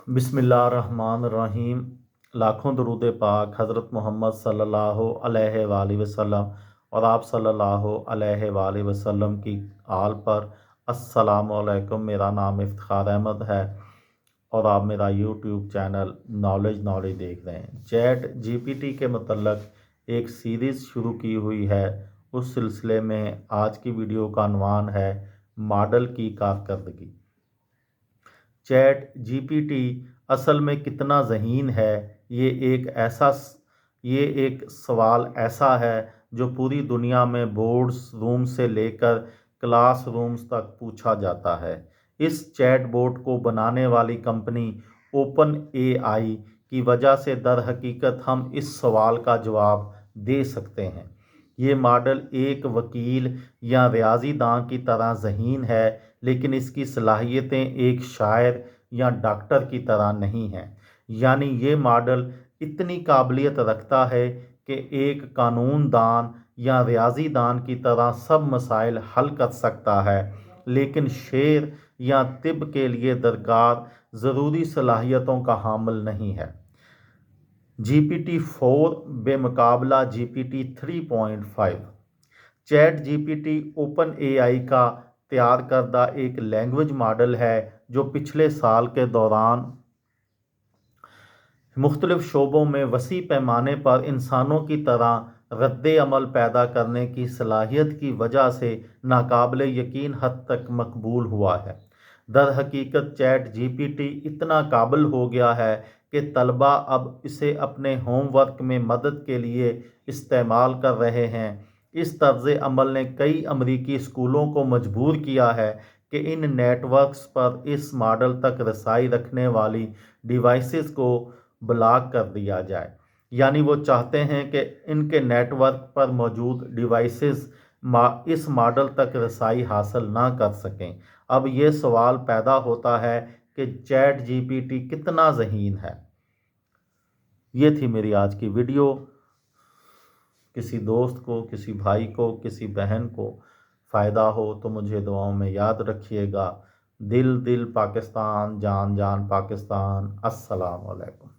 बिस्मिल्लाहिर्रहमानिर्रहीम। लाखों दरूद पाक हज़रत मोहम्मद सल्लल्लाहु अलैहि वसल्लम और आप सल्लल्लाहु अलैहि वसल्लम की आल पर। अस्सलामु अलैकुम। मेरा नाम इफ्तिखार अहमद है और आप मेरा यूट्यूब चैनल नॉलेज देख रहे हैं। चैट जीपीटी के मतलब एक सीरीज़ शुरू की हुई है। उस सिलसिले में आज की वीडियो का अन्वान है मॉडल की कारकर्दगी। चैट जीपीटी असल में कितना ज़हीन है, ये एक सवाल ऐसा है जो पूरी दुनिया में बोर्ड्स रूम से लेकर क्लास रूम्स तक पूछा जाता है। इस चैट बोट को बनाने वाली कंपनी ओपन एआई की वजह से दर हकीकत हम इस सवाल का जवाब दे सकते हैं। ये मॉडल एक वकील या रियाज़ीदां की तरह ज़हीन है, लेकिन इसकी सलाहियतें एक शायर या डॉक्टर की तरह नहीं हैं। यानी ये मॉडल इतनी काबिलियत रखता है कि एक कानूनदान या रियाज़ीदान की तरह सब मसाइल हल कर सकता है, लेकिन शेर या तिब के लिए दरकार ज़रूरी सलाहियतों का हामिल नहीं है। GPT-4 बेमुकाबला GPT 3.5। Chat GPT open AI का तैयार करदा एक लैंग्वेज मॉडल है जो पिछले साल के दौरान मुख्तलिफ शोबों में वसी पैमाने पर इंसानों की तरह रद्द अमल पैदा करने की सलाहियत की वजह से नाकाबिले यकीन हद तक मकबूल हुआ है। दर हकीकत चैट जीपीटी इतना काबिल हो गया है कि तलबा अब इसे अपने होमवर्क में मदद के लिए इस्तेमाल कर रहे हैं। इस तर्ज़ अमल ने कई अमरीकी स्कूलों को मजबूर किया है कि इन नेटवर्क्स पर इस मॉडल तक रसाई रखने वाली डिवाइसेस को ब्लॉक कर दिया जाए। यानी वो चाहते हैं कि इनके नेटवर्क पर मौजूद डिवाइसेस इस मॉडल तक रसाई हासिल ना कर सकें। अब ये सवाल पैदा होता है कि चैट जीपीटी कितना ज़हीन है। ये थी मेरी आज की वीडियो। किसी दोस्त को, किसी भाई को, किसी बहन को फ़ायदा हो तो मुझे दुआओं में याद रखिएगा। दिल दिल पाकिस्तान, जान जान पाकिस्तान। अस्सलाम वालेकुम।